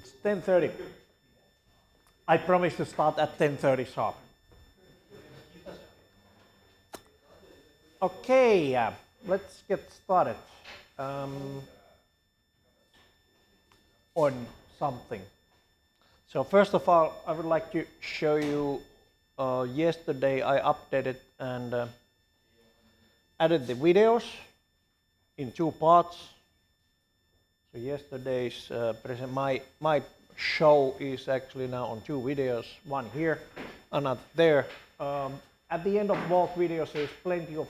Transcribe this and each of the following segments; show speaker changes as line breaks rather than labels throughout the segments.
It's 10:30. I promise to start at 10:30 sharp. Okay, let's get started on something. So first of all, I would like to show you yesterday I updated and added the videos in 2 parts. So yesterday's my show is actually now on 2 videos, one here, another there. At the end of both videos there is plenty of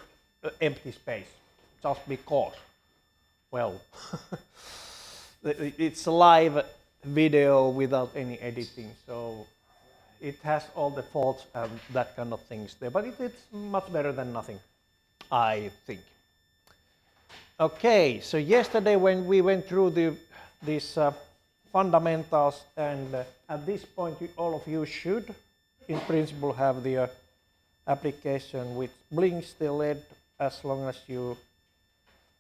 empty space, just because, well, it's a live video without any editing, so it has all the faults and that kind of things there, but it's much better than nothing, I think. Okay, so yesterday when we went through these fundamentals, and at this point all of you should in principle have the application which blinks the LED as long as you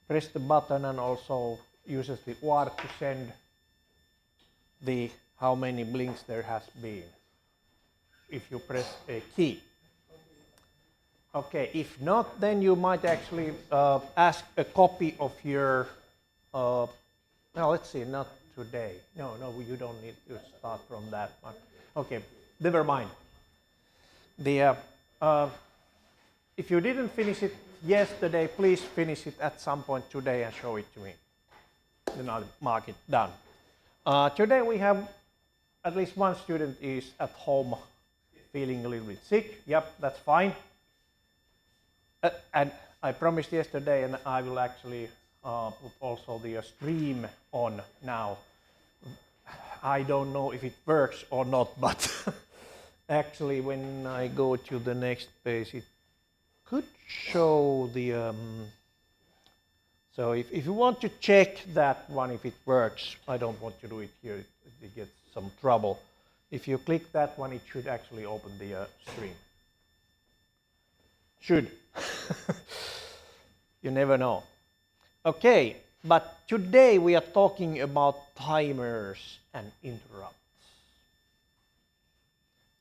press the button, and also uses the word to send the how many blinks there has been if you press a key. Okay, if not, then you might actually ask a copy of your, no, let's see, not today. No, you don't need to start from that one. Okay, never mind. If you didn't finish it yesterday, please finish it at some point today and show it to me. Then I'll mark it done. Today we have at least one student is at home feeling a little bit sick. Yep, that's fine. And I promised yesterday, and I will actually put also the stream on now. I don't know if it works or not, but actually when I go to the next page, it could show the... so if you want to check that one, if it works, I don't want to do it here, it gets some trouble. If you click that one, it should actually open the stream. Should. You never know. Okay, but today we are talking about timers and interrupts.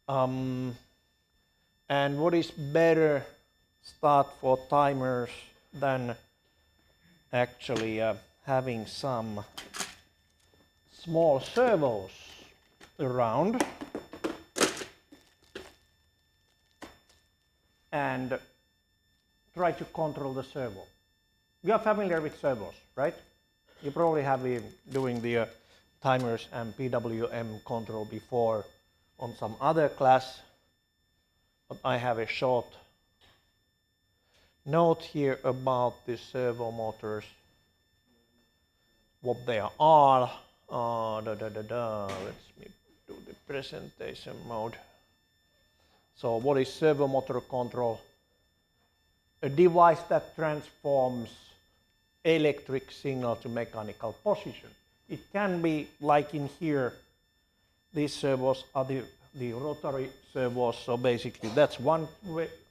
And what is better start for timers than actually having some small servos around and try to control the servo. You are familiar with servos, right? You probably have been doing the timers and PWM control before on some other class, but I have a short note here about the servo motors, what they are. Let's do the presentation mode. So what is servo motor control? A device that transforms electric signal to mechanical position. It can be like in here, these servos are the rotary servos, so basically that's one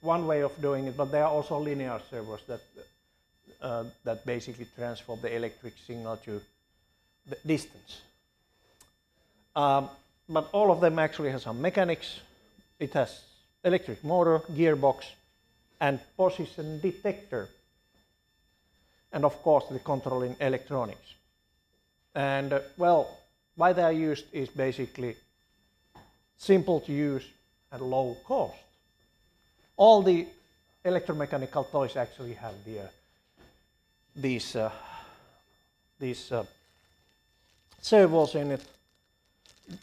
way of doing it, but there are also linear servos that basically transform the electric signal to the distance. But all of them actually have some mechanics. It has electric motor, gearbox, and position detector, and of course the controlling electronics. And well, why they are used is basically simple to use and low cost. All the electromechanical toys actually have these servos in it.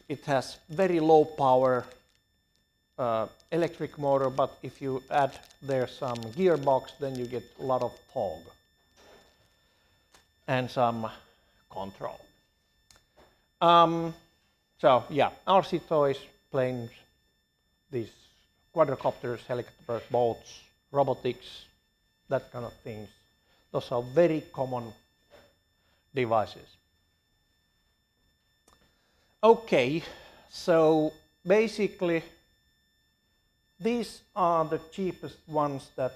It has very low power electric motor, but if you add there some gearbox, then you get a lot of torque and some control. So yeah, RC toys, planes, these quadrocopters, helicopters, boats, robotics, that kind of things. Those are very common devices. Okay, so basically these are the cheapest ones that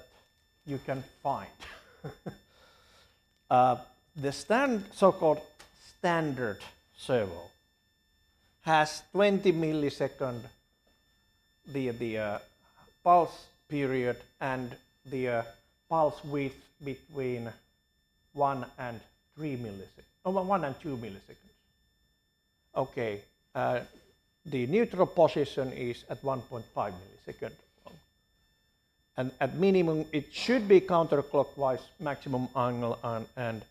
you can find. The so-called standard servo has 20 millisecond the pulse period and the pulse width between 1 and 3 milliseconds, 1 and 2 milliseconds. Okay, the neutral position is at 1.5 milliseconds long. And at minimum, it should be counterclockwise maximum angle and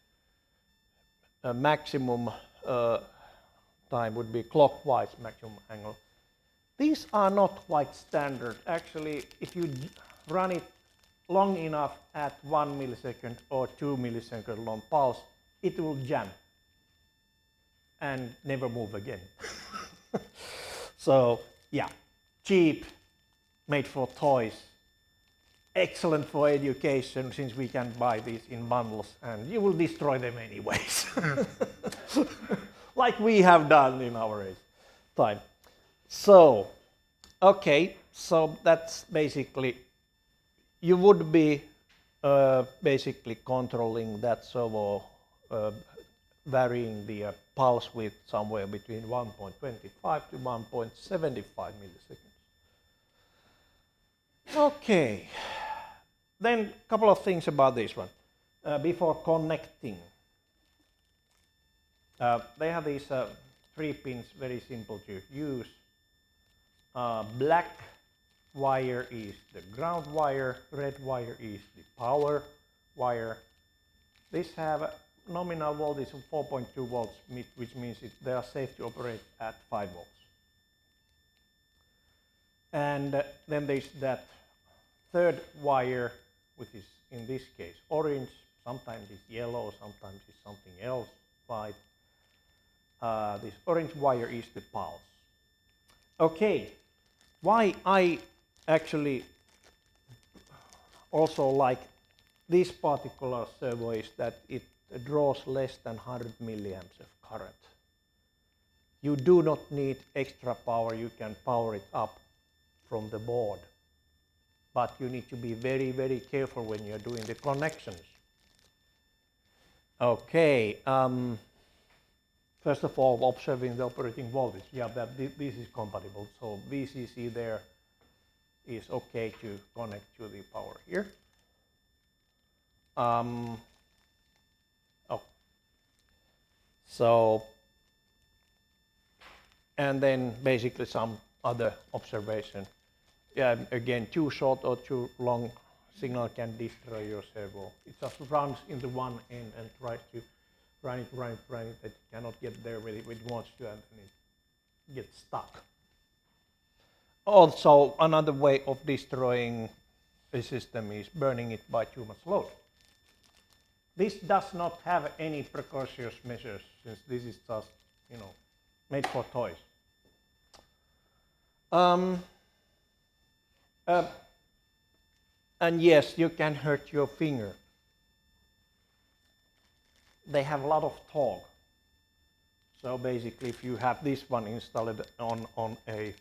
maximum time would be clockwise maximum angle. These are not quite standard. Actually, if you run it long enough at 1 millisecond or 2 millisecond long pulse, it will jam and never move again. So yeah, cheap, made for toys, excellent for education since we can buy these in bundles and you will destroy them anyways. Like we have done in our time. So, okay, so that's basically, you would be basically controlling that servo, varying the pulse width somewhere between 1.25 to 1.75 milliseconds. Okay, then a couple of things about this one. Before connecting, they have these 3 pins, very simple to use. Black wire is the ground wire, red wire is the power wire. These have nominal voltage of 4.2 volts, which means they are safe to operate at 5 volts. And then there's that third wire, which is in this case orange, sometimes it's yellow, sometimes it's something else, white. This orange wire is the pulse. Okay, why I actually also like this particular servo is that it draws less than 100 milliamps of current. You do not need extra power, you can power it up from the board. But you need to be very, very careful when you're doing the connections. Okay, first of all, observing the operating voltage. Yeah, this is compatible. So VCC there is okay to connect to the power here. So, and then basically some other observation. Yeah, again, too short or too long signal can destroy your servo. It just runs into one end and tries to run it, it cannot get there where it wants to, and then it gets stuck. Also, another way of destroying a system is burning it by too much load. This does not have any precautionary measures, since this is just, you know, made for toys. And yes, you can hurt your finger. They have a lot of torque. So basically, if you have this one installed on a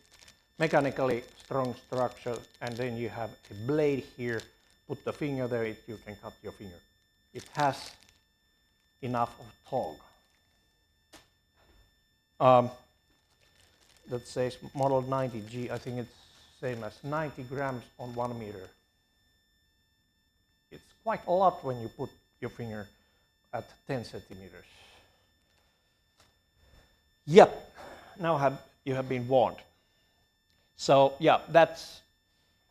mechanically strong structure, and then you have a blade here, put the finger there, you can cut your finger. It has enough of torque. That says model 90G, I think it's same as 90 grams on 1 meter. It's quite a lot when you put your finger at 10 centimeters. Yep, now you have been warned. So yeah, that's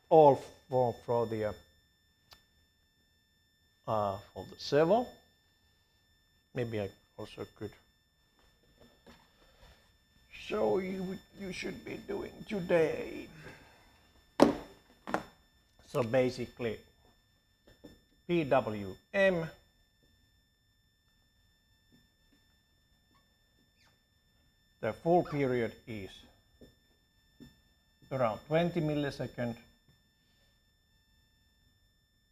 all for the servo. Maybe I also could show you what you should be doing today. So basically, PWM, the full period is around 20 milliseconds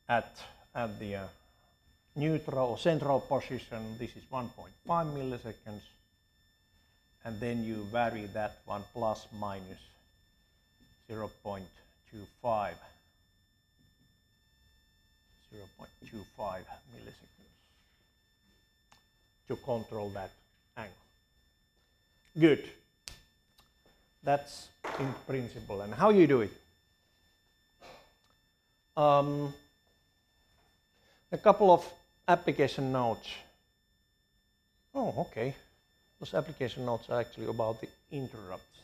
at the neutral or central position. This is 1.5 milliseconds, and then you vary that one plus minus 0.25 milliseconds to control that angle. Good. That's in principle. And how you do it? A couple of application notes. Oh, okay. Those application notes are actually about the interrupts.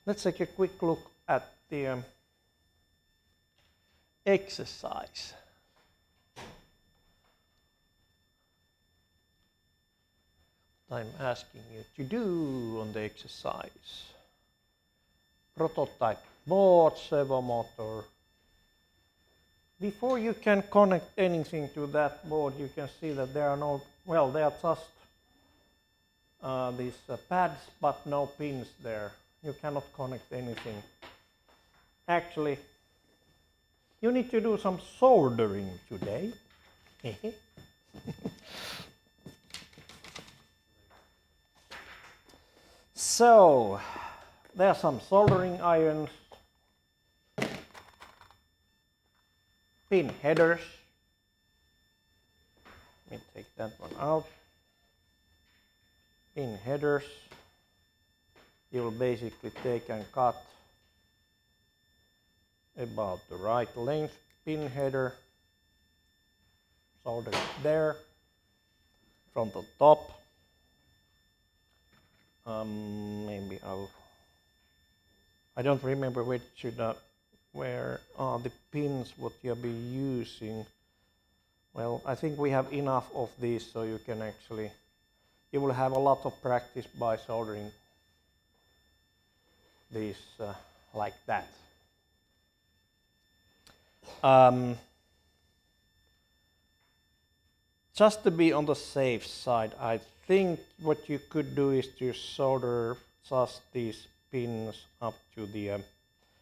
Let's take a quick look at the exercise. What I'm asking you to do on the exercise. Prototype board, servo motor. Before you can connect anything to that board, you can see that there are no, well, they are just these pads, but no pins there. You cannot connect anything. Actually, you need to do some soldering today. So, there are some soldering irons, pin headers. Let me take that one out. Pin headers. You will basically take and cut about the right length pin header. Solder it there from the top. Maybe I don't remember where are the pins what you'll be using. Well, I think we have enough of these, so you can actually, you will have a lot of practice by soldering these like that. Just to be on the safe side, I think what you could do is to solder just these pins up to the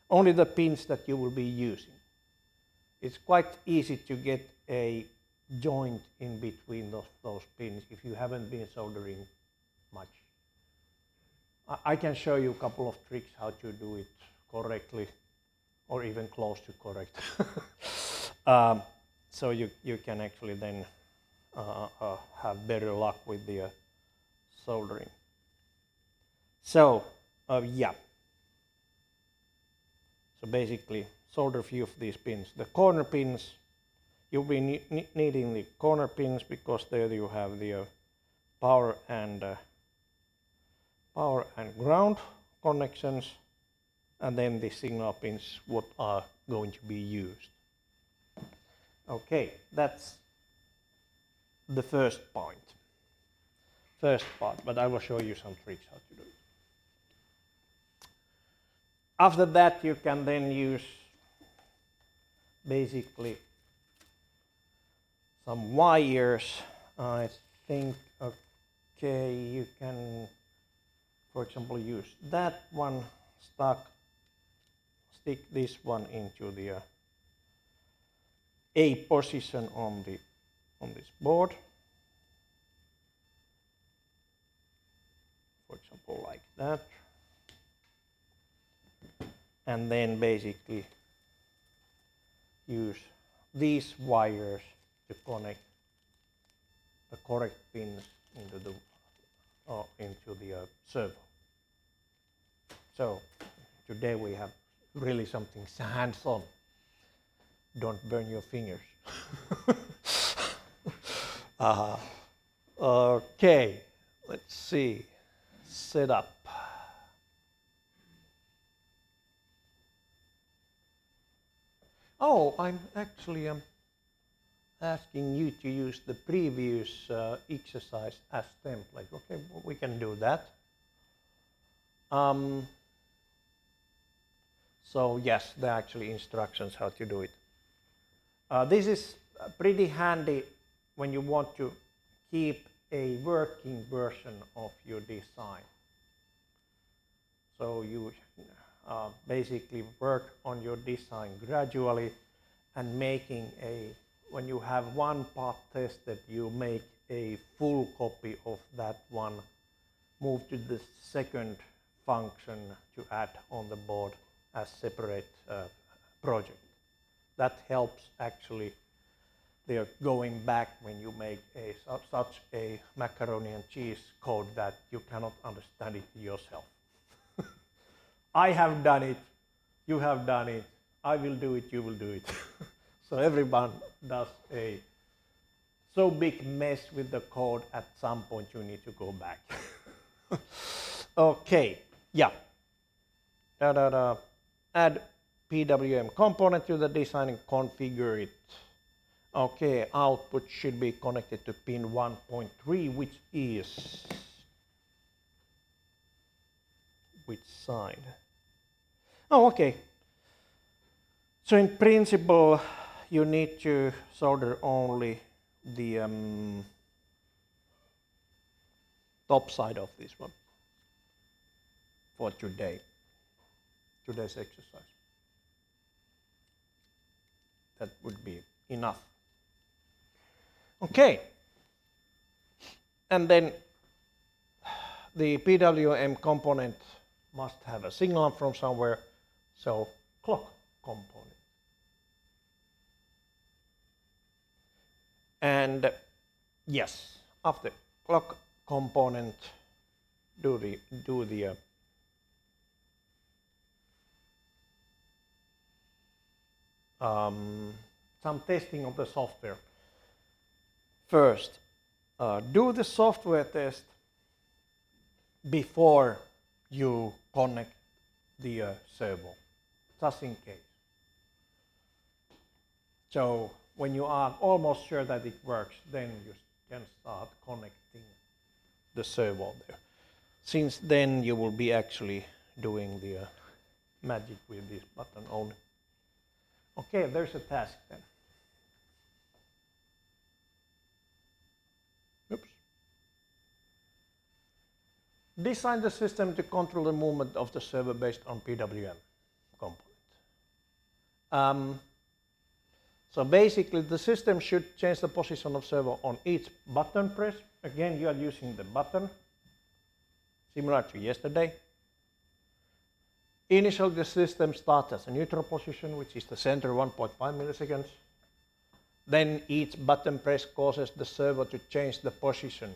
only the pins that you will be using. It's quite easy to get a joint in between those pins if you haven't been soldering much. I can show you a couple of tricks how to do it correctly, or even close to correct. So you can actually then have better luck with the soldering. So yeah. So basically, solder a few of these pins. The corner pins, you'll be needing the corner pins because there you have the power and ground connections, and then the signal pins what are going to be used. Okay, that's the first part, but I will show you some tricks how to do it. After that, you can then use basically some wires. I think, okay, you can, for example, use that one, stick this one into the A position on this board. For example, like that. And then basically use these wires to connect the correct pins into the servo. So today we have really something hands-on. Don't burn your fingers. Okay, let's see. Setup. Oh, I'm actually asking you to use the previous exercise as template. Okay, well, we can do that. So yes, there are actually instructions how to do it. This is pretty handy when you want to keep a working version of your design. So you basically work on your design gradually and making when you have one part tested, you make a full copy of that one, move to the second function to add on the board as separate project. That helps actually they're going back when you make such a macaroni and cheese code that you cannot understand it yourself. I have done it, you have done it, I will do it, you will do it. So everyone does a so big mess with the code, at some point you need to go back. Okay, yeah. Add PWM component to the design and configure it. Okay, output should be connected to pin 1.3, which is which side? Oh, okay. So in principle, you need to solder only the top side of this one for today's exercise. That would be enough. Okay. And then the PWM component must have a signal from somewhere, so clock component. And yes, after clock component, do the some testing of the software. First, do the software test before you connect the servo, just in case. So when you are almost sure that it works, then you can start connecting the servo there. Since then you will be actually doing the magic with this button only. Okay, there's a task then. Oops. Design the system to control the movement of the server based on PWM component. So basically the system should change the position of server on each button press. Again, you are using the button, similar to yesterday. Initially the system starts as a neutral position, which is the center 1.5 milliseconds. Then each button press causes the servo to change the position,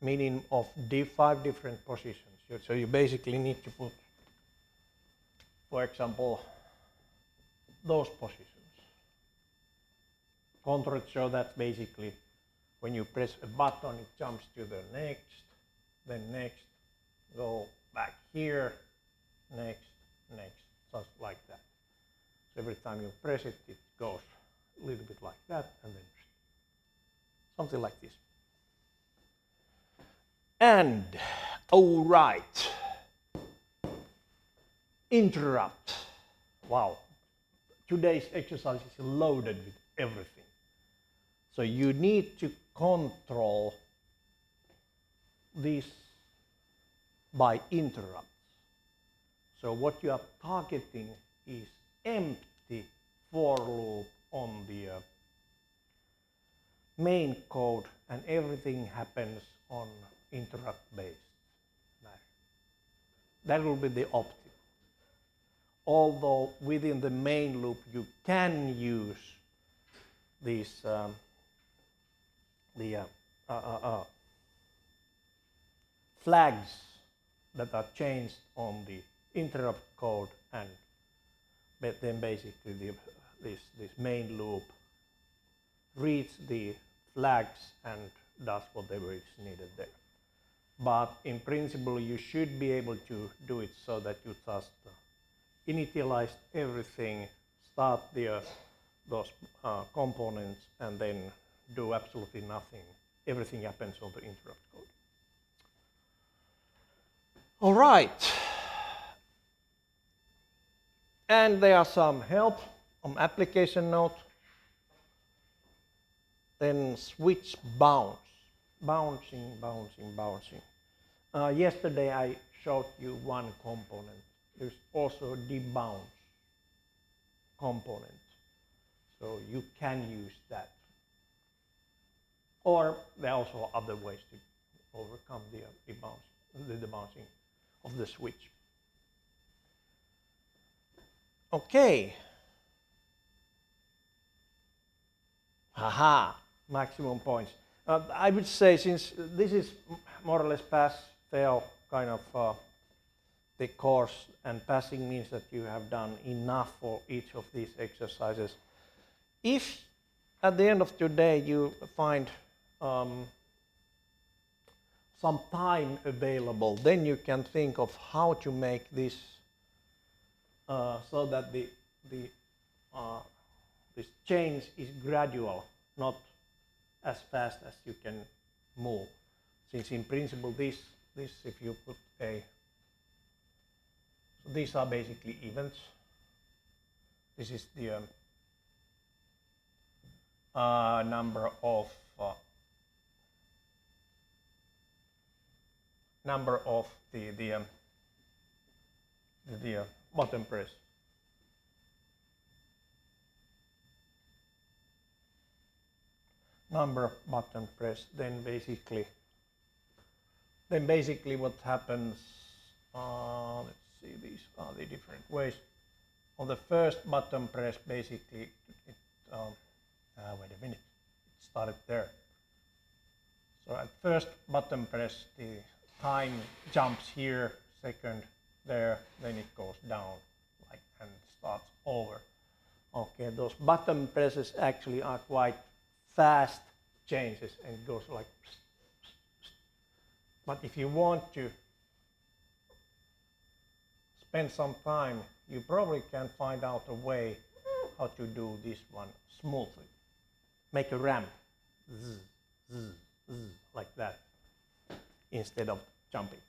meaning of 5 different positions. So you basically need to put, for example, those positions. Control it so that basically when you press a button, it jumps to the next, then next, go back here, next, next, just like that. So every time you press it, it goes a little bit like that, and then something like this. And, all right, interrupt. Wow, today's exercise is loaded with everything. So you need to control this by interrupts. So what you are targeting is empty for loop on the main code, and everything happens on interrupt based. That will be the optimum. Although within the main loop you can use these flags that are changed on the interrupt code, and then basically this main loop reads the flags and does whatever is needed there. But in principle you should be able to do it so that you just initialize everything, start those components, and then do absolutely nothing. Everything happens on the interrupt code. All right. And there are some help on application note. Then switch bounce. Bouncing. Yesterday I showed you one component. There's also debounce component. So you can use that. Or there are also other ways to overcome the debouncing of the switch. Okay. Haha, maximum points. I would say, since this is more or less pass-fail kind of the course, and passing means that you have done enough for each of these exercises. If at the end of today you find some time available, then you can think of how to make this so that this change is gradual, not as fast as you can move. Since in principle this if you put a, so these are basically events. This is the number of the button press. Number of button press. Then basically what happens. Let's see. These are the different ways. On the first button press, basically, wait a minute. It started there. So at first button press, the time jumps here, second there, then it goes down, like, and starts over. Okay, those button presses actually are quite fast changes, and it goes like. But if you want to spend some time, you probably can find out a way how to do this one smoothly. Make a ramp, zzz, zzz, zzz, like that, instead of jumping.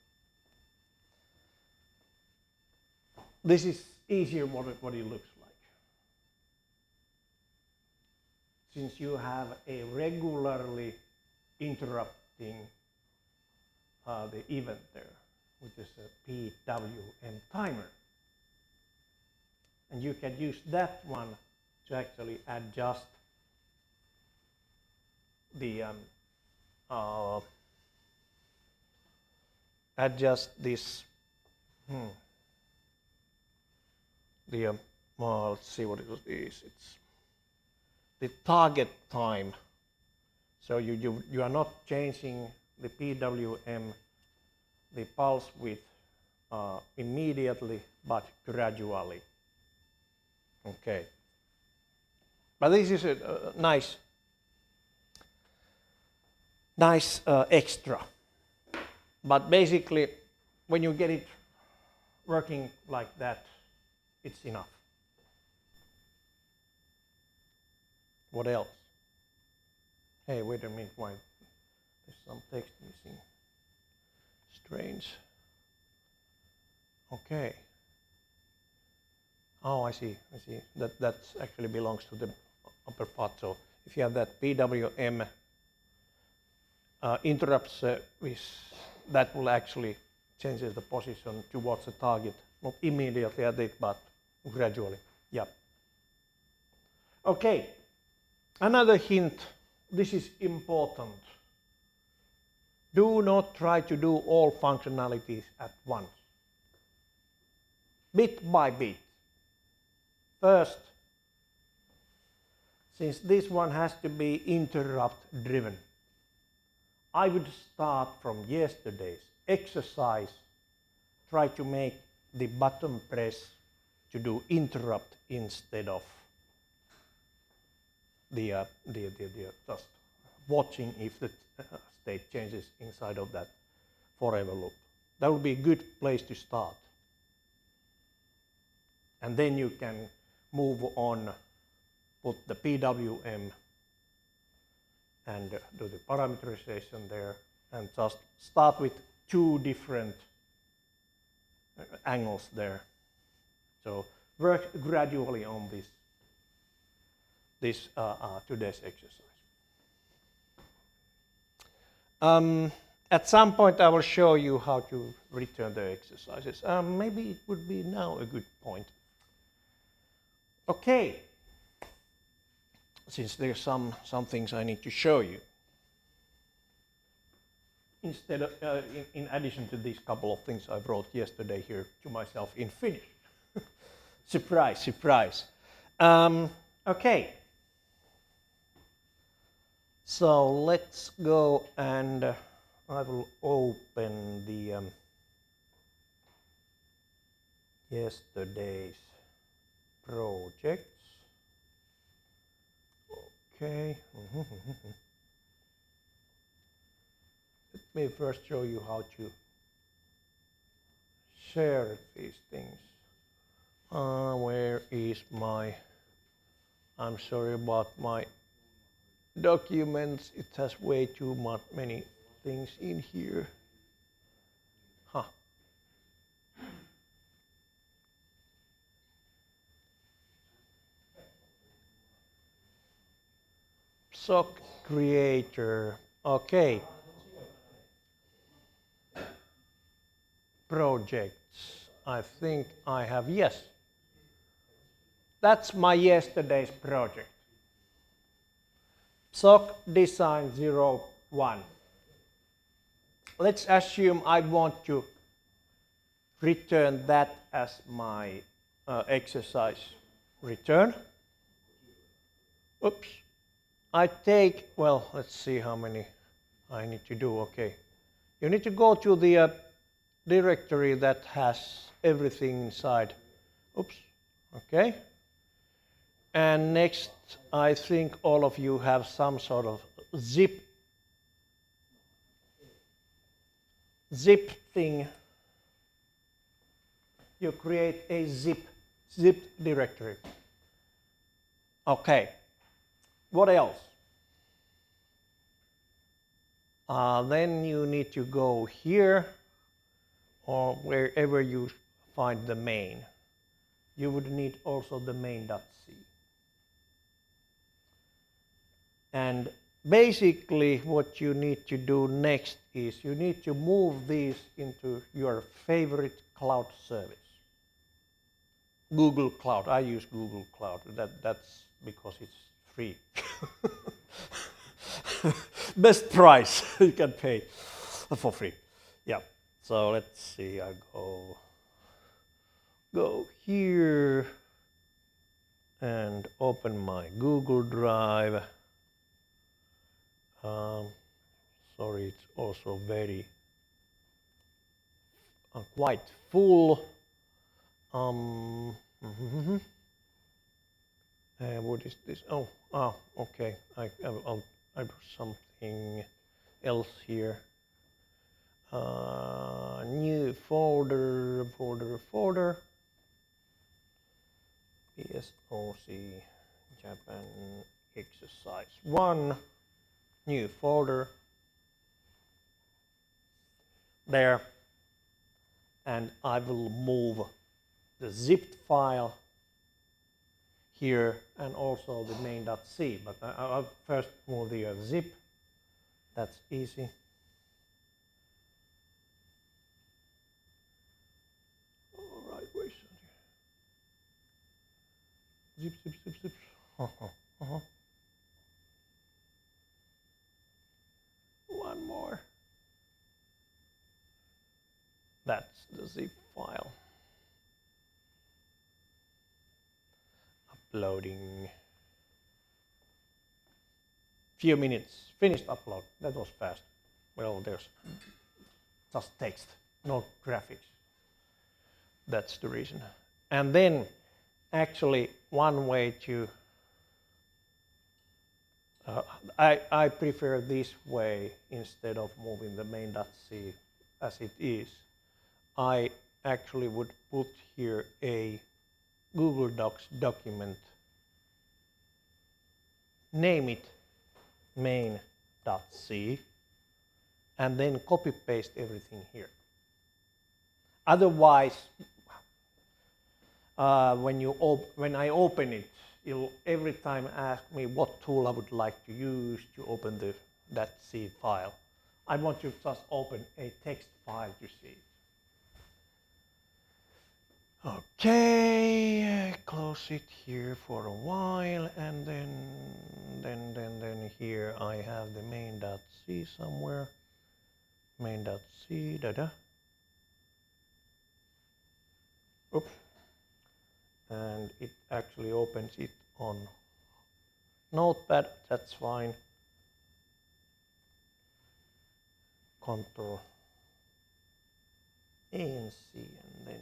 This is easier what it looks like. Since you have a regularly interrupting the event there, which is a PWM timer. And you can use that one to actually adjust the this well, let's see what it is. It's the target time. So you are not changing the PWM, the pulse width immediately, but gradually. Okay. But this is a nice extra. But basically, when you get it working like that, it's enough. What else? Hey, wait a minute, why? There's some text missing. Strange. Okay. Oh, I see. That actually belongs to the upper part. So if you have that PWM interrupts that will actually change the position towards the target, not immediately at it, but gradually. Yeah. Okay. Another hint. This is important. Do not try to do all functionalities at once. Bit by bit. First, since this one has to be interrupt driven, I would start from yesterday's exercise. Try to make the button press to do interrupt instead of the just watching if the state changes inside of that forever loop. That would be a good place to start. And then you can move on, put the PWM and do the parameterization there, and just start with two different angles there. So work gradually on this today's exercise. At some point I will show you how to return the exercises. Maybe it would be now a good point. Okay, since there's some things I need to show you. Instead of, in addition to these couple of things I wrote yesterday here to myself in Finnish. Surprise, surprise. Okay. So let's go, and I will open the yesterday's projects. Okay. Let me first show you how to share these things. Where is my, I'm sorry about my documents, it has way too many things in here. Huh. PSoC creator, okay. Projects, I think I have, yes. That's my yesterday's project. PSoC design 01. Let's assume I want to return that as my exercise return. Oops. I take, well, let's see how many I need to do. Okay. You need to go to the directory that has everything inside. Oops. Okay. And next, I think all of you have some sort of zip thing. You create a zip directory. Okay. What else? Then you need to go here or wherever you find the main. You would need also the main.c. And basically what you need to do next is you need to move these into your favorite cloud service. Google Cloud. I use Google Cloud. That's because it's free. Best price you can pay for free. Yeah. So let's see. I go here and open my Google Drive. Sorry, it's also very quite full. What is this? Oh, okay. I'll do something else here. New folder. PSoC Japan exercise 1. New folder. There. And I will move the zipped file here and also the main.c, but I'll first move the zip. That's easy. All right, wait. Zip. One more. That's the zip file. Uploading. Few minutes. Finished upload. That was fast. Well, there's just text, no graphics. That's the reason. And then actually one way to I prefer this way instead of moving the main.c as it is. I actually would put here a Google Docs document, name it main.c, and then copy paste everything here. Otherwise, when I open it, it'll every time ask me what tool I would like to use to open that C file. I want to just open a text file to see it. Okay, close it here for a while, and then here I have the main.c somewhere. Main.c, Oops. And it actually opens it on Notepad, that's fine. Control A and C, and then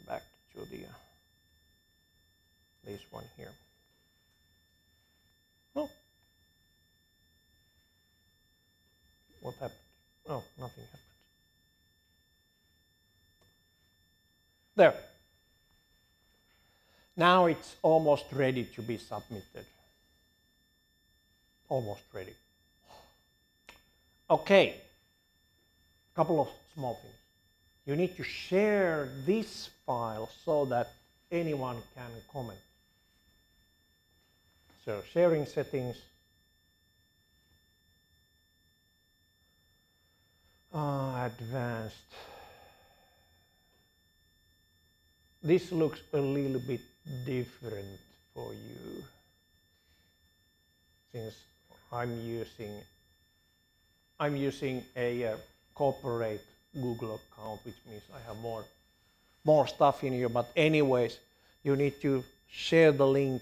back to to the this one here. Oh, what happened? Oh, nothing happened. There. Now it's almost ready to be submitted. Almost ready. Okay. Couple of small things. You need to share this file so that anyone can comment. So sharing settings. Advanced. This looks a little bit different for you since I'm using a corporate Google account, which means I have more stuff in here. But anyways, you need to share the link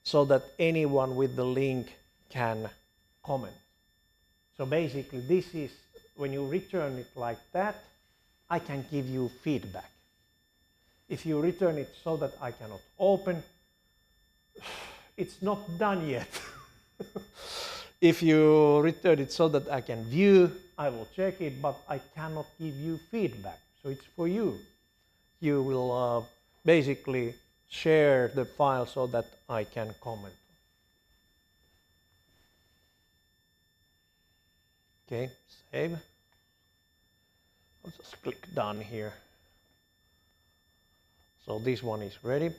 so that anyone with the link can comment. So basically, this is when you return it like that, I can give you feedback. If you return it so that I cannot open, it's not done yet. If you return it so that I can view, I will check it, but I cannot give you feedback. So it's for you. You will basically share the file so that I can comment. Okay, save. I'll just click done here. So this one is ready.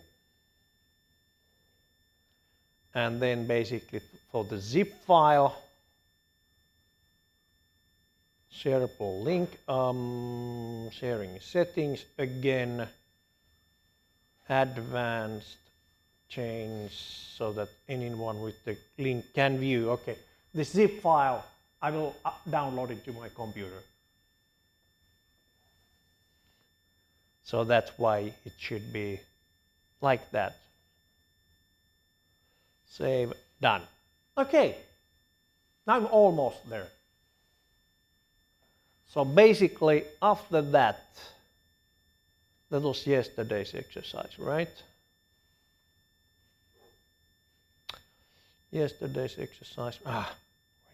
And then basically for the zip file, shareable link, sharing settings again, advanced, change so that anyone with the link can view. Okay, the zip file, I will download it to my computer. So that's why it should be like that. Save, done. Okay, now I'm almost there. So basically after that was yesterday's exercise, right? Yesterday's exercise, where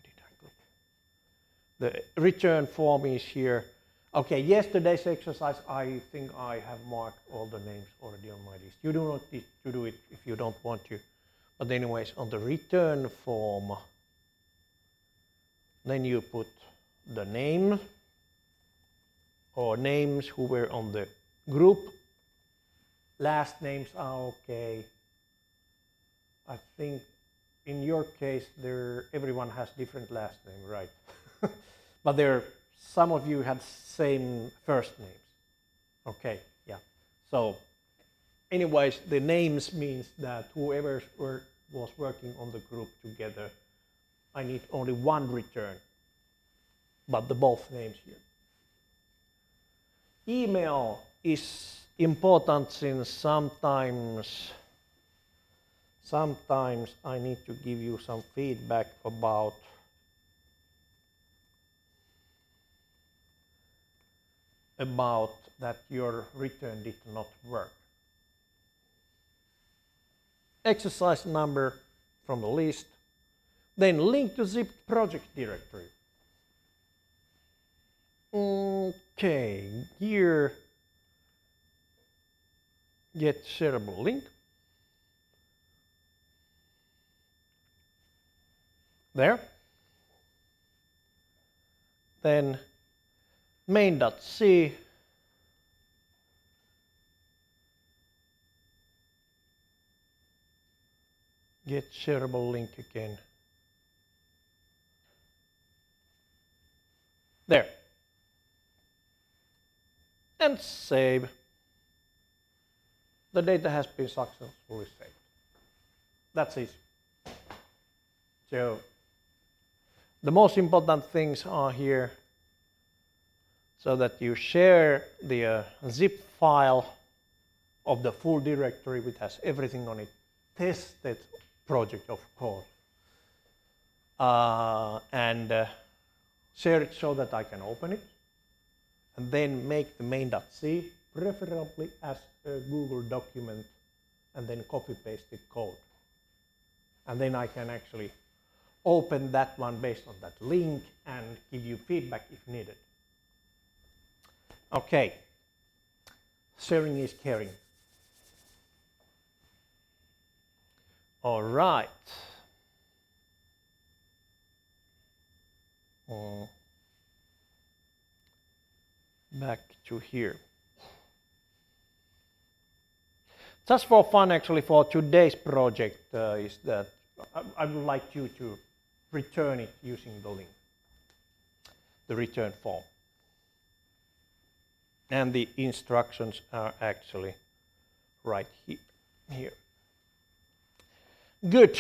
did I click? The return form is here. Okay, yesterday's exercise, I think I have marked all the names already on my list. You do not need to do it if you don't want to. But anyways, on the return form, then you put the name or names who were on the group. Last names are okay. I think in your case, everyone has different last name, right? But some of you had same first names. Okay, yeah. So anyways, the names means that whoever was working on the group together, I need only one return, but the both names here. Email is important since sometimes I need to give you some feedback about that your return did not work. Exercise number from the list, then link to zip project directory. Okay, here get shareable link. There. Then main.c. Get shareable link again. There. And save. The data has been successfully saved. That's easy. So the most important things are here so that you share the zip file of the full directory which has everything on it. Tested project, of course. And share it so that I can open it. And then make the main.c preferably as a Google document, and then copy paste the code. And then I can actually open that one based on that link and give you feedback if needed. Okay, sharing is caring. All right. Back to here. Just for fun, actually, for today's project is that I would like you to return it using the link, the return form. And the instructions are actually right here. Good.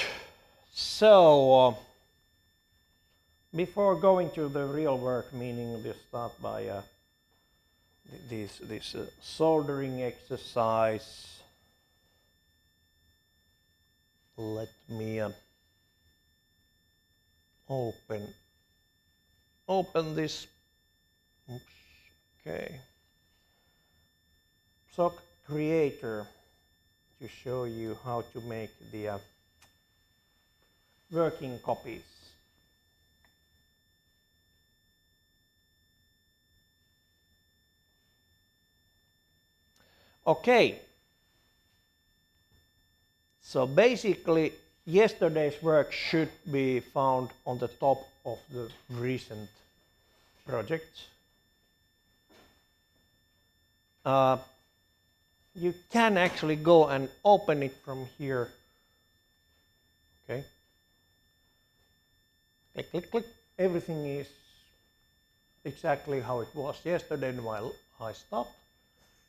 So, before going to the real work, meaning we start by this soldering exercise, let me open this. Oops. Okay. PSoC Creator to show you how to make the working copies. Okay. So basically, yesterday's work should be found on the top of the recent projects. You can actually go and open it from here. Okay. Click, click, click. Everything is exactly how it was yesterday while I stopped.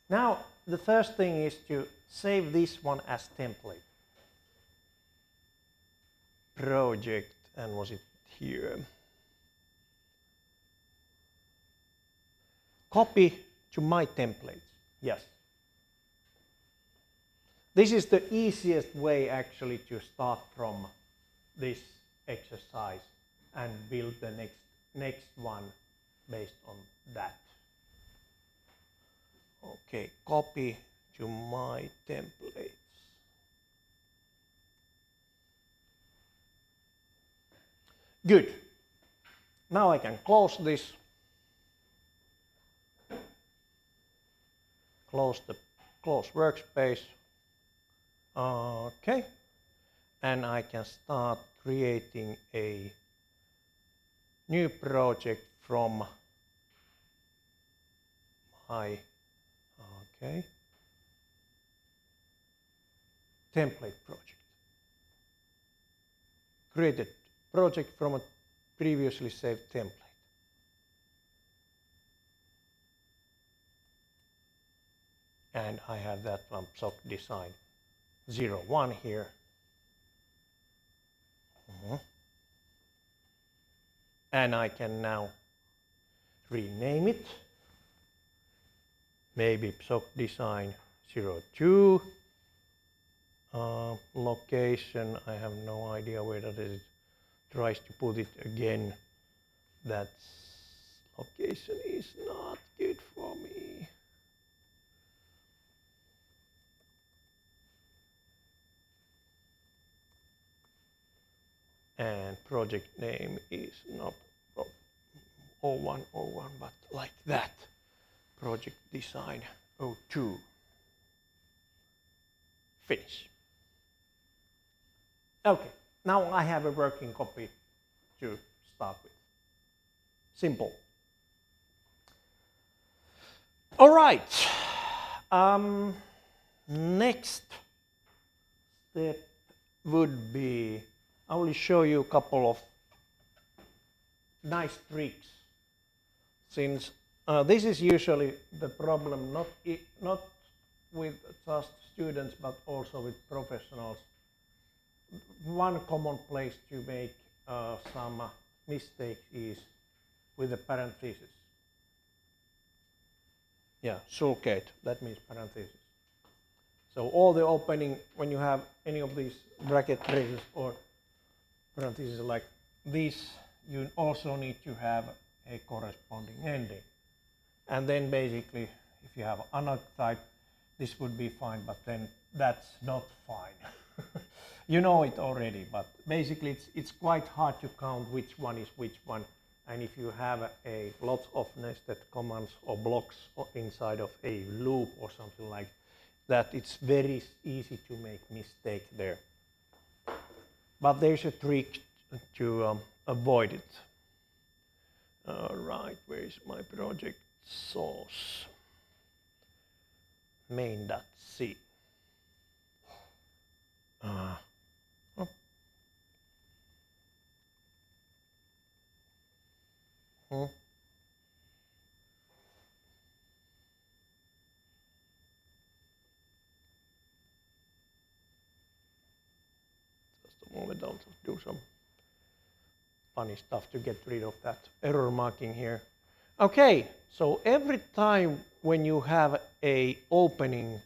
Now, the first thing is to save this one as template. Project, and was it here? Copy to my templates. Yes. This is the easiest way actually to start from this exercise and build the next one based on that. Okay, copy to my templates. Good. Now I can close this. Close workspace. Okay. And I can start creating a new project from my template project. Created project from a previously saved template. And I have that one PSoC design 01 here. And I can now rename it. Maybe PSoC design 02. Location, I have no idea where that is. It tries to put it again. That location is not good for me. And project name is not 0101, but like that. Project design 02. Finish. Okay, now I have a working copy to start with. Simple. All right. Next step would be, I will show you a couple of nice tricks. Since this is usually the problem, not with just students, but also with professionals. One common place to make some mistakes is with the parentheses. Yeah, sulcate, that means parentheses. So all the opening, when you have any of these bracket braces or parentheses like this, you also need to have a corresponding ending. And then basically if you have another type, this would be fine, but then that's not fine. You know it already, but basically it's quite hard to count which one is which one. And if you have a lot of nested commands or blocks inside of a loop or something like that, it's very easy to make mistake there. But there's a trick to avoid it. All right, where is my project source? Main.c. Oh. Just a moment, I'll just do some funny stuff to get rid of that error marking here. Okay, so every time when you have a opening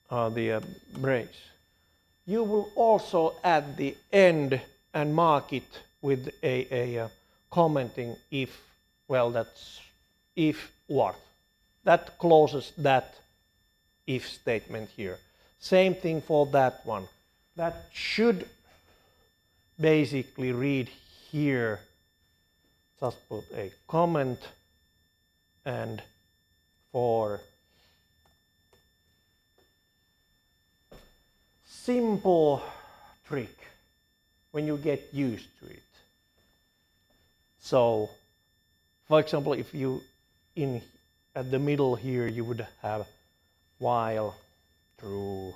the brace, you will also at the end and mark it with a commenting if, well, that's if what. That closes that if statement here. Same thing for that one. That should basically read here, just put a comment, and for simple trick when you get used to it. So, for example, if you at the middle here you would have while true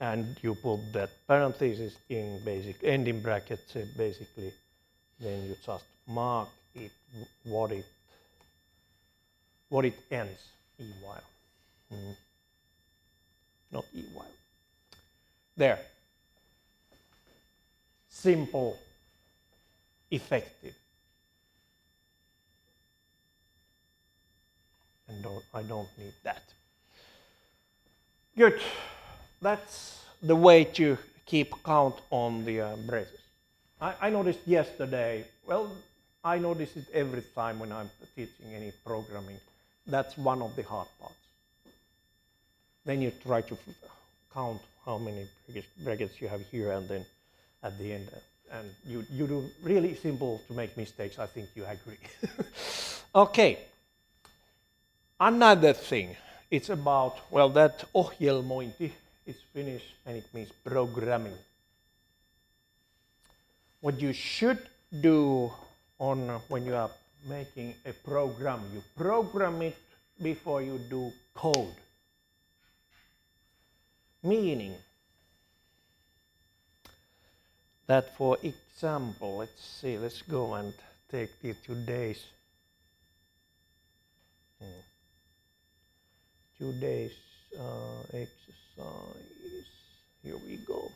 and you put that parenthesis in basic ending brackets, basically then you just mark it what it ends, e while. Not e while. There. Simple, effective. And I don't need that. Good. That's the way to keep count on the braces. I noticed yesterday, well, I notice it every time when I'm teaching any programming. That's one of the hard parts. Then you try to count how many brackets you have here, and then at the end, and you do really simple to make mistakes. I think you agree. Okay. Another thing, it's about, well, that ohjelmointi, it's Finnish and it means programming. What you should do when you are making a program, you program it before you do code. Meaning that, for example, let's see, let's go and take the today's exercise. Here we go.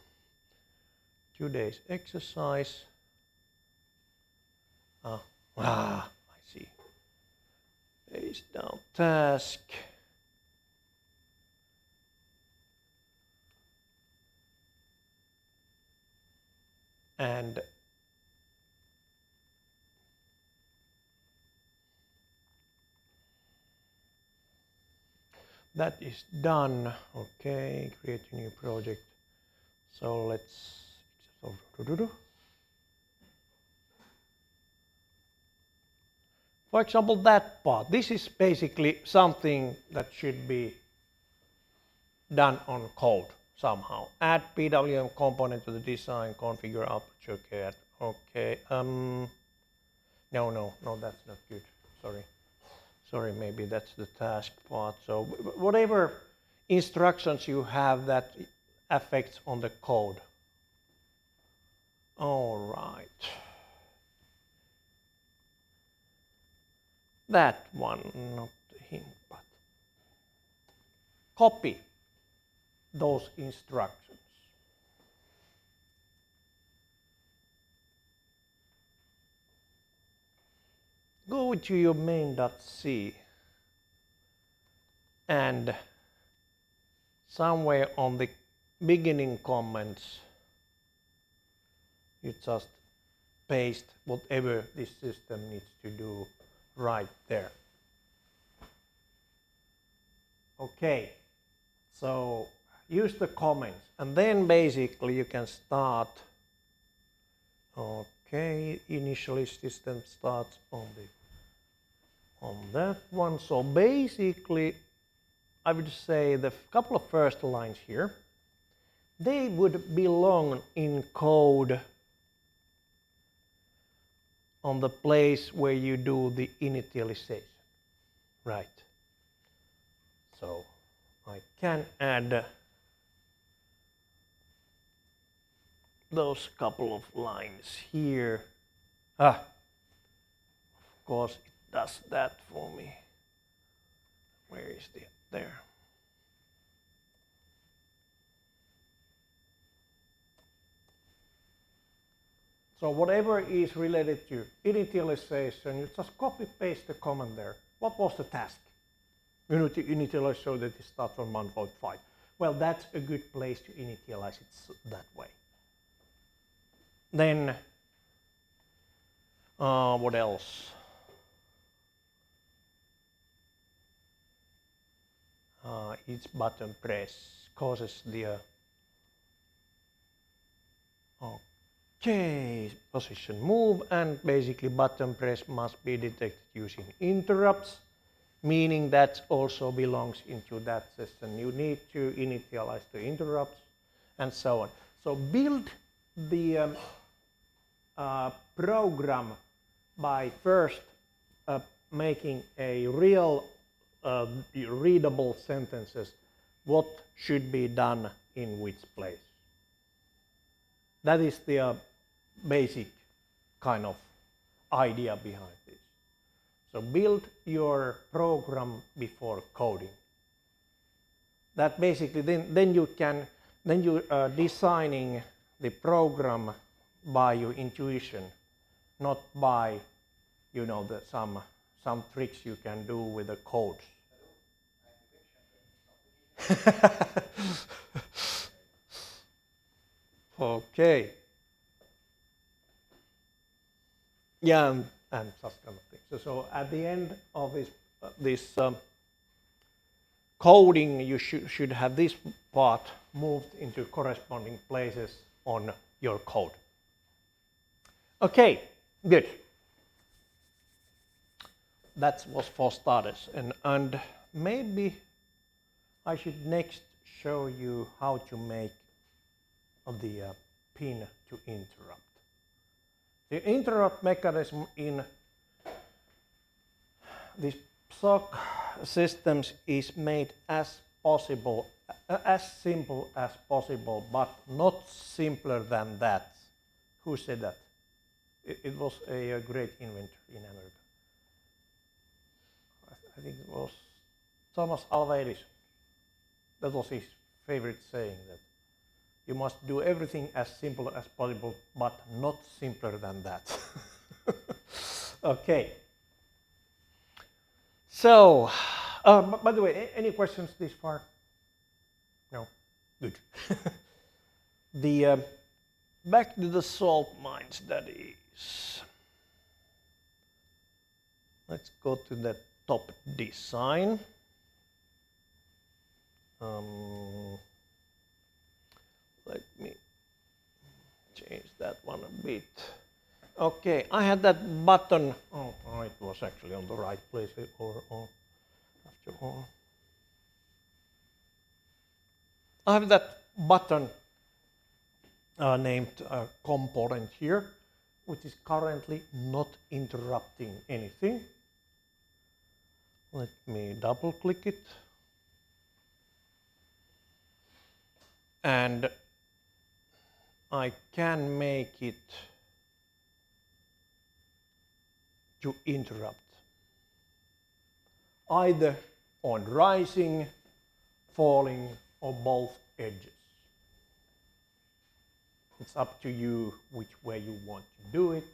Today's exercise. I see. Face down task. And that is done. Okay, create a new project. So let's, for example, that part. This is basically something that should be done on code somehow. Add PWM component to the design, configure aperture. Okay. No, that's not good. Sorry, maybe that's the task part. So whatever instructions you have that affects on the code. All right. That one, not him, but copy those instructions. Go to your main.c and somewhere on the beginning comments you just paste whatever this system needs to do right there. Okay, so use the comments and then basically you can start. Okay, initially system starts on that one. So basically I would say the couple of first lines here, they would belong in code on the place where you do the initialization, right? So I can add those couple of lines here. Of course it does that for me. Where is it? There. So whatever is related to initialization, you just copy paste the comment there. What was the task? You need to initialize so that it starts from 1.5. Well, that's a good place to initialize it that way. Then, what else? Each button press causes the position move, and basically button press must be detected using interrupts, meaning that also belongs into that session. You need to initialize the interrupts and so on. So build the program by first making a real readable sentences, what should be done in which place. That is the basic kind of idea behind this. So build your program before coding. That basically then you designing the program by your intuition, not by some tricks you can do with the codes. Okay. Yeah, and such kind of things. So at the end of this coding, you should have this part moved into corresponding places on your code. Okay, good. That was for starters, and maybe I should next show you how to make the pin to interrupt. The interrupt mechanism in these PSoC systems is made as simple as possible, but not simpler than that. Who said that? It was a great inventor in America. I think it was Thomas Alva Edison. That was his favorite saying, that you must do everything as simple as possible, but not simpler than that. Okay. So, by the way, any questions this far? No? Good. Back to the salt mines, that is. Let's go to the top design. Let me change that one a bit. Okay, I had that button. Oh, it was actually on the right place, or after all. I have that button named component here, which is currently not interrupting anything. Let me double click it. And I can make it to interrupt either on rising, falling, or both edges. It's up to you which way you want to do it.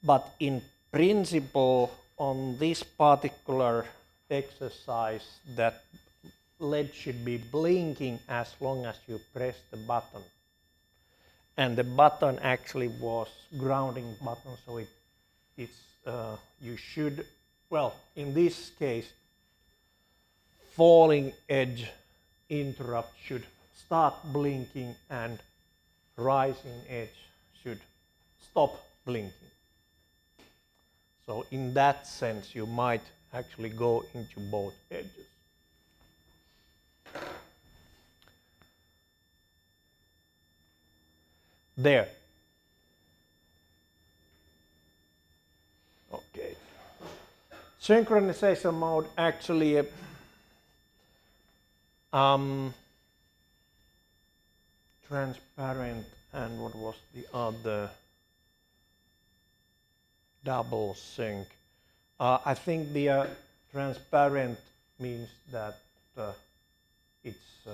But in principle, on this particular exercise, that LED should be blinking as long as you press the button. and the button actually was grounding button, so you should, well, in this case, falling edge interrupt should start blinking and rising edge should stop blinking. So in that sense, you might actually go into both edges. There. Okay. Synchronization mode actually transparent, and what was the other? Double sync. I think the transparent means that it's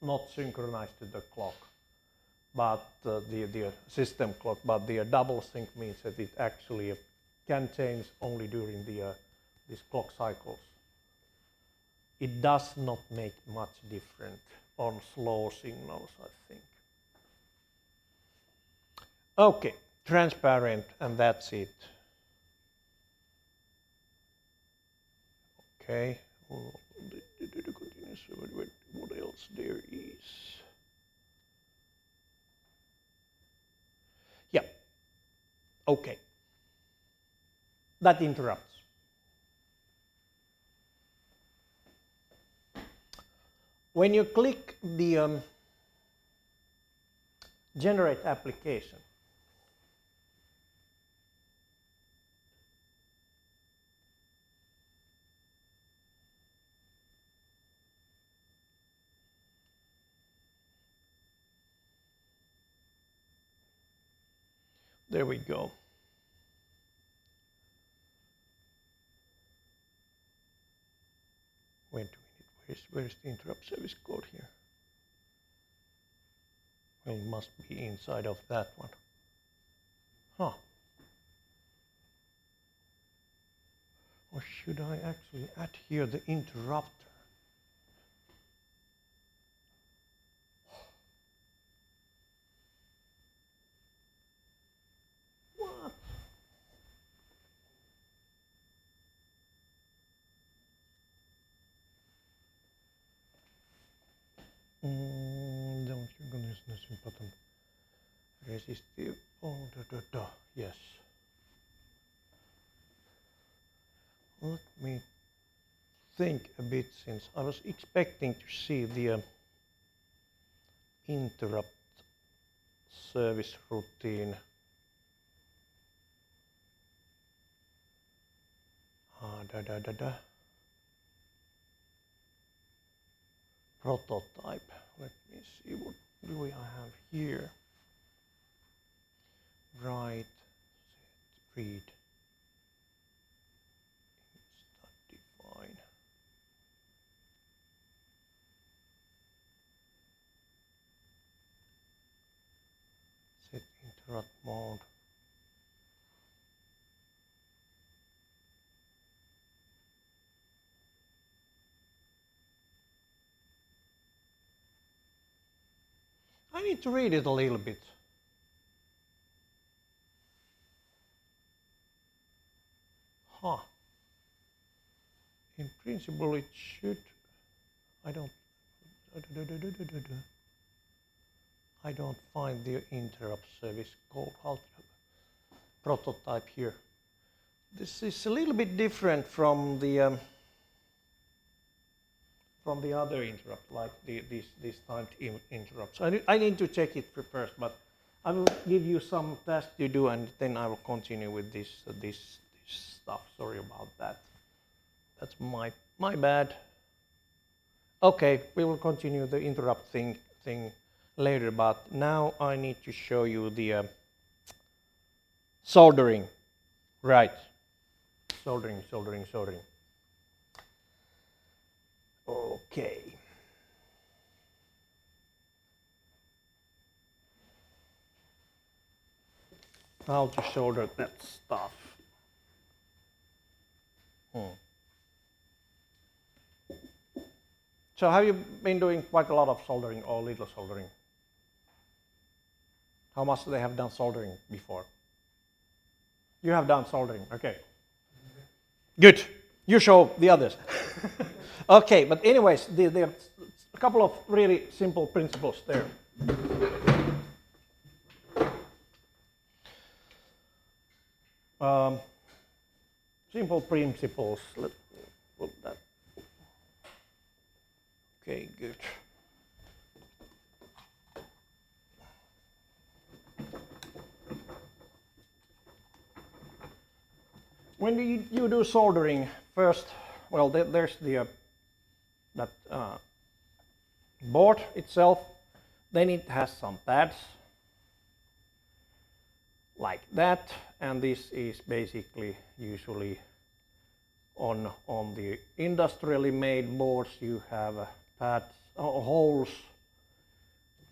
not synchronized to the clock, but the system clock. But the double sync means that it actually can change only during these clock cycles. It does not make much difference on slow signals, I think. Okay, transparent, and that's it. Okay, what else there is? Yeah, okay. That interrupts. When you click the generate application, there we go. Wait a minute, where's the interrupt service code here? Well, it must be inside of that one. Huh. Or should I actually add here the interrupter? What? Don't recognize button. Resistive. Oh, yes. Let me think a bit, since I was expecting to see the interrupt service routine. Prototype. Let me see, what do I have here? Write, set, read, start, define. Set interrupt mode. I need to read it a little bit. Huh. In principle, it should. I don't find the interrupt service code prototype here. This is a little bit different from the other interrupt, like this timed interrupts. I need to check it first, but I will give you some tasks to do, and then I will continue with this stuff. Sorry about that. That's my bad. Okay, we will continue the interrupt thing later, but now I need to show you the soldering. Right. Soldering. Okay. How to solder that stuff. So have you been doing quite a lot of soldering or little soldering? How much they have done soldering before? You have done soldering, okay. Good. You show the others. Okay, but anyways, there are a couple of really simple principles there. Simple principles. Let's put that. Okay, good. When you do soldering, first, well, there's the that board itself. Then it has some pads like that, and this is basically usually on the industrially made boards. You have pads, holes.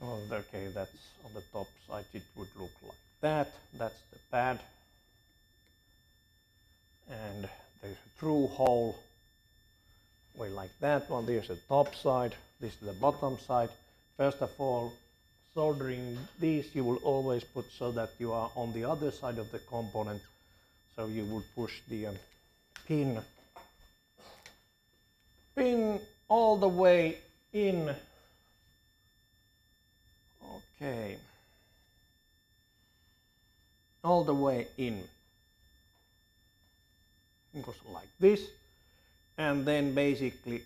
Oh, okay, that's on the top side. It would look like that. That's the pad. And there's a through hole way like that one. There's the top side, this is the bottom side. First of all, soldering these you will always put so that you are on the other side of the component, so you would push the pin all the way in. Okay, all the way in. It goes like this, and then basically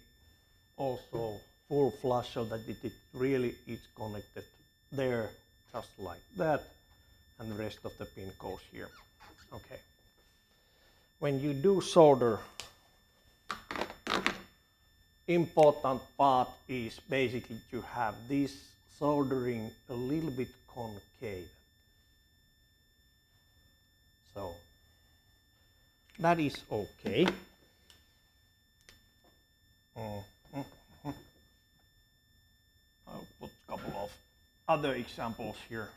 also full flush so that it really is connected there, just like that, and the rest of the pin goes here. Okay. When you do solder, important part is basically to have this soldering a little bit concave. So that is okay. I'll put a couple of other examples here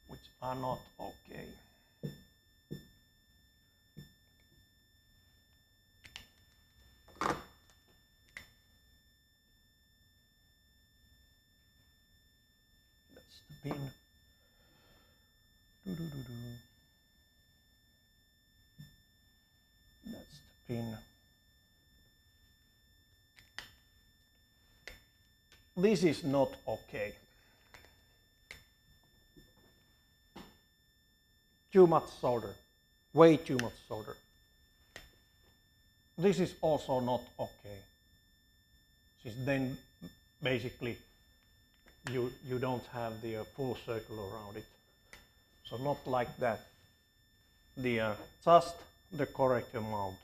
which are not okay. That's the pin. That's the pin. This is not okay. Too much solder, way too much solder. This is also not okay. Since then basically you don't have the full circle around it. So not like that. The just the correct amount.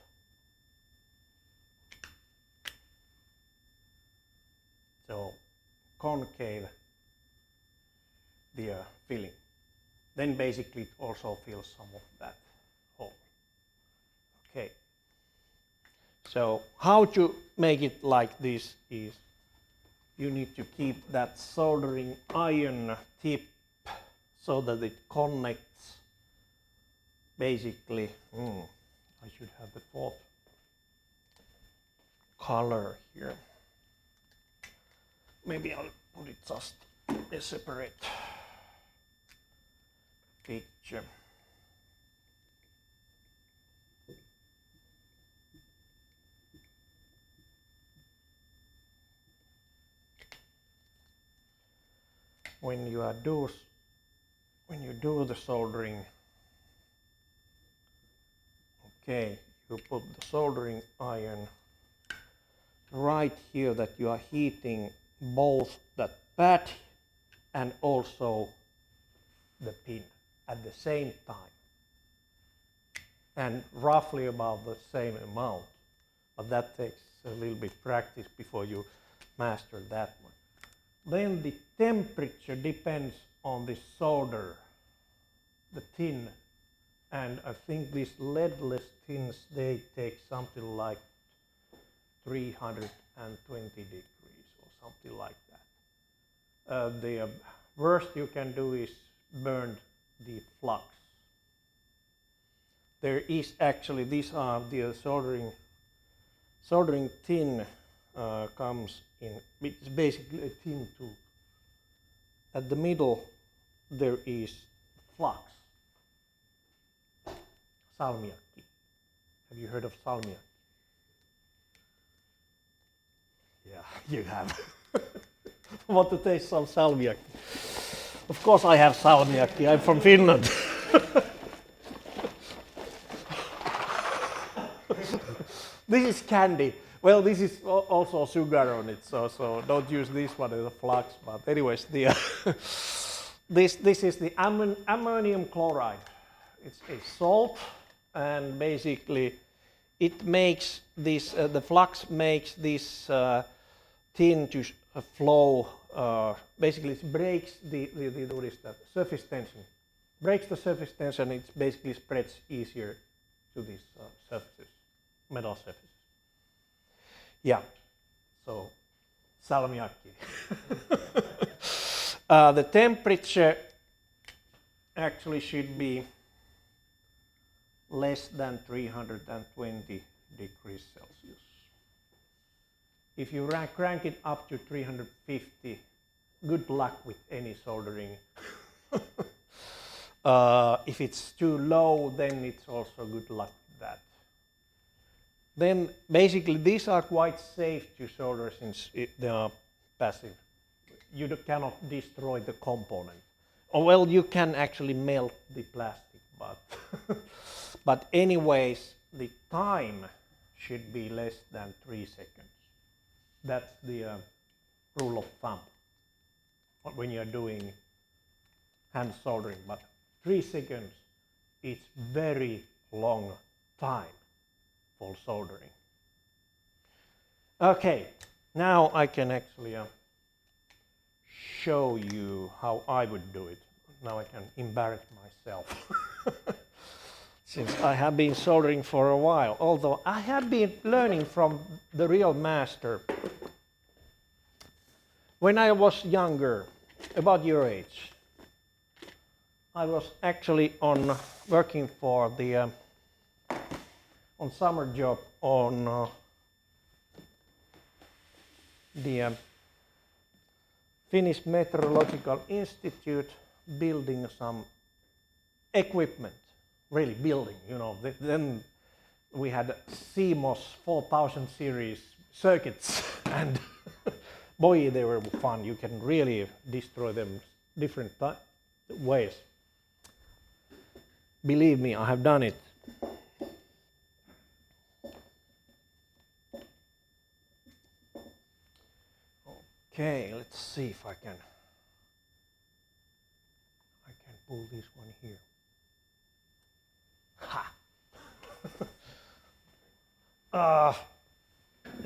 So concave the filling. Then basically it also fills some of that hole. Okay. So how to make it like this is you need to keep that soldering iron tip so that it connects basically. I should have the fourth color here. Maybe I'll put it just a separate picture. When you do the soldering, okay, you put the soldering iron right here that you are heating both that pad and also the pin at the same time, and roughly about the same amount, but that takes a little bit practice before you master that one. Then the temperature depends on the solder, the tin, and I think these leadless tins, they take something like 320 degrees or something like that. The worst you can do is burn the flux. There is actually, these are the soldering tin comes in, it's basically a tin tube. At the middle there is flux, salmiakki. Have you heard of salmiakki? Yeah, you have. Want to taste some salmiakki? Of course I have salmiakki, I'm from Finland. This is candy. Well, this is also sugar on it, so don't use this one as a flux. But anyways, this is the ammonium chloride. It's a salt, and basically it makes this, the flux makes this tin to flow. Basically, it breaks the what is that, surface tension. Breaks the surface tension. It basically spreads easier to these surfaces, metal surfaces. Yeah, so salmiakki. The temperature actually should be less than 320 degrees Celsius. If you crank it up to 350, good luck with any soldering. If it's too low, then it's also good luck with that. Then basically these are quite safe to solder since they are passive. You cannot destroy the component. Oh, well, you can actually melt the plastic, but but anyways, the time should be less than 3 seconds. That's the rule of thumb when you're doing hand soldering. But 3 seconds is very long time for soldering. Okay, now I can actually show you how I would do it. Now I can embarrass myself. Since I have been soldering for a while, although I have been learning from the real master. When I was younger, about your age, I was actually working for the on summer job on the Finnish Meteorological Institute, building some equipment, really building, you know. Then we had CMOS 4000 series circuits, and boy, they were fun. You can really destroy them different ways. Believe me, I have done it. Okay, let's see if I can pull this one here. Ha! I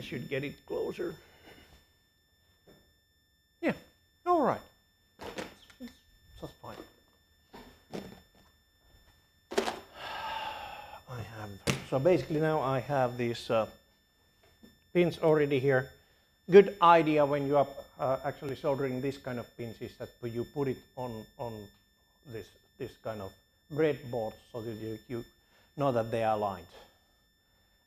should get it closer. Yeah, all right. It's just fine. So basically now I have these pins already here. Good idea when you are actually soldering this kind of pins is that you put it on this kind of breadboard so that you know that they are aligned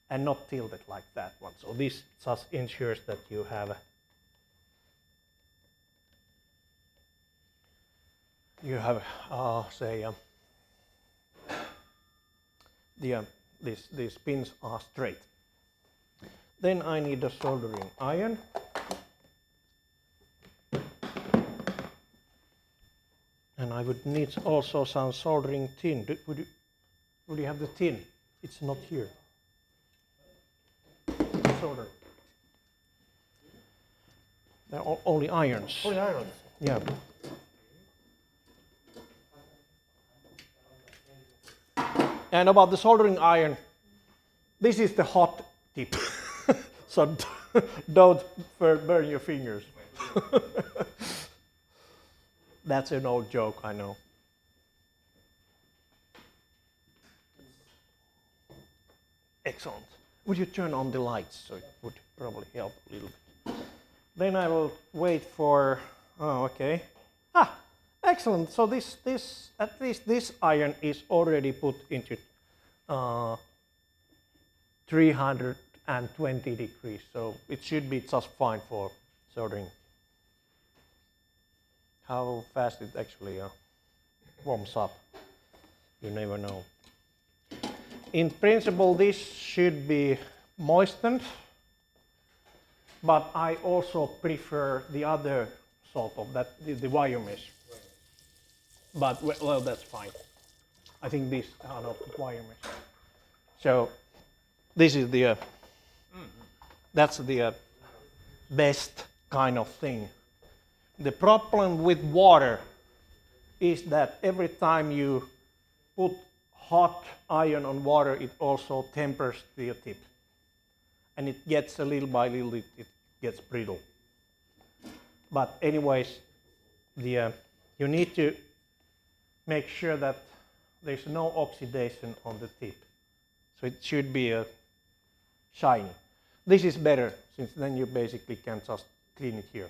and not tilted like that one. So this just ensures that you have say these pins are straight. Then I need a soldering iron. And I would need also some soldering tin. Would you have the tin? It's not here. Solder. They're only irons.
Only irons?
Yeah. And about the soldering iron, this is the hot tip. So don't burn your fingers. That's an old joke, I know. Excellent. Would you turn on the lights so it would probably help a little bit. Then I will wait for, oh, okay. Excellent. So this at least this iron is already put into 320 degrees, so it should be just fine for soldering. How fast it actually warms up. You never know. In principle, this should be moistened, but I also prefer the other sort of that, the wire mesh. But well, that's fine. I think these are not wire mesh. So this is the that's the best kind of thing. The problem with water is that every time you put hot iron on water, it also tempers the tip. And it gets a little by little, it gets brittle. But anyways, you need to make sure that there's no oxidation on the tip. So it should be shiny. This is better, since then you basically can just clean it here.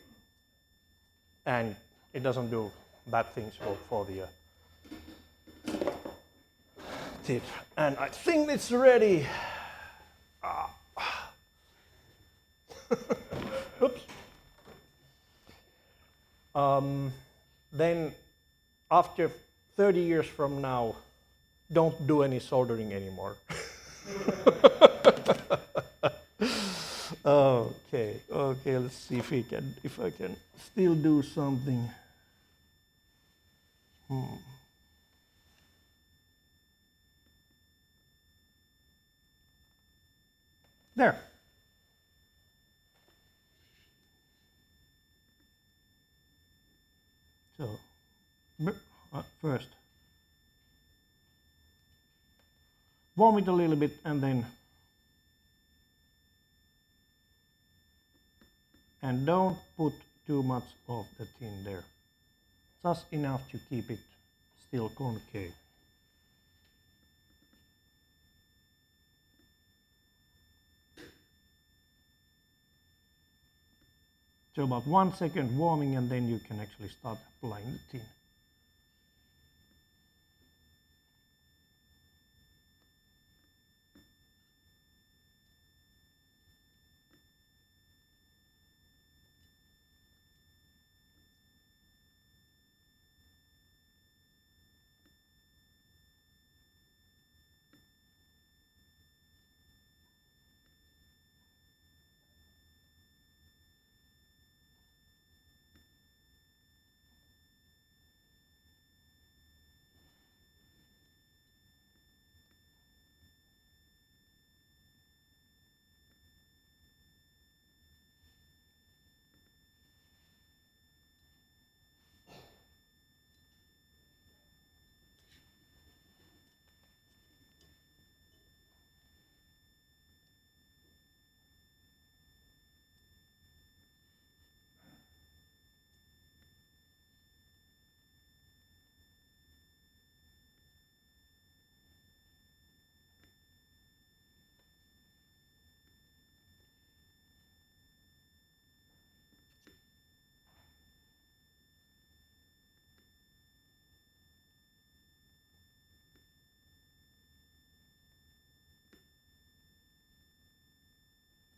And it doesn't do bad things for the tip. And I think it's ready. Oops. Then after 30 years from now, don't do any soldering anymore. Okay, let's see if I can still do something. There. So, first, warm it a little bit and then, and don't put too much of the tin there. Just enough to keep it still concave. So about 1 second warming and then you can actually start applying the tin.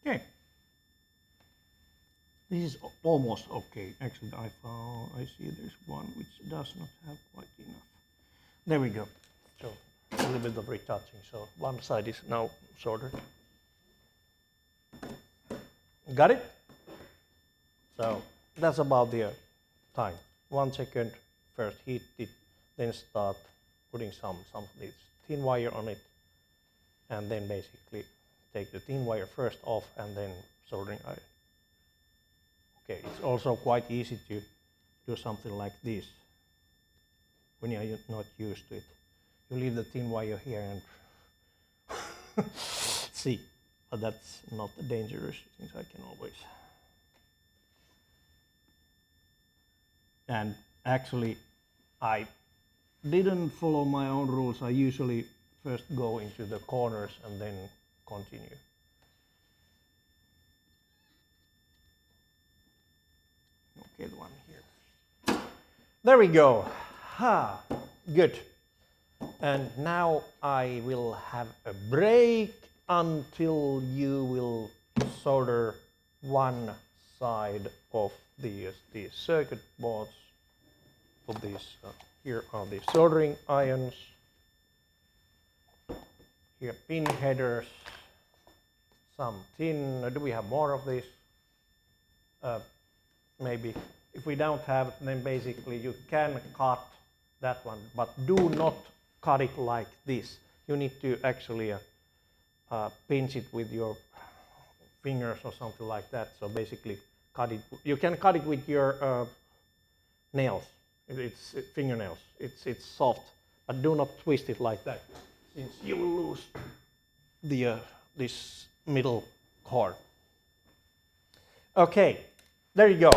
Okay. This is almost okay. Actually, I see there's one which does not have quite enough. There we go. So a little bit of retouching. So one side is now soldered. Got it? So that's about the time. 1 second, first heat it, then start putting some of this thin wire on it, and then basically take the thin wire first off and then soldering iron. Okay, it's also quite easy to do something like this when you're not used to it. You leave the thin wire here and see, but that's not dangerous since I can always. And actually, I didn't follow my own rules. I usually first go into the corners and then continue. Okay, the one here. There we go. Ha, good. And now I will have a break until you will solder one side of the circuit boards of these Here are the soldering irons. Here pin headers. Some tin. Do we have more of this? Maybe. If we don't have, then basically you can cut that one, but do not cut it like this. You need to actually pinch it with your fingers or something like that. So basically cut it. You can cut it with your nails. It's fingernails. It's soft, but do not twist it like that, since you will lose the this middle cord. Okay, there you go.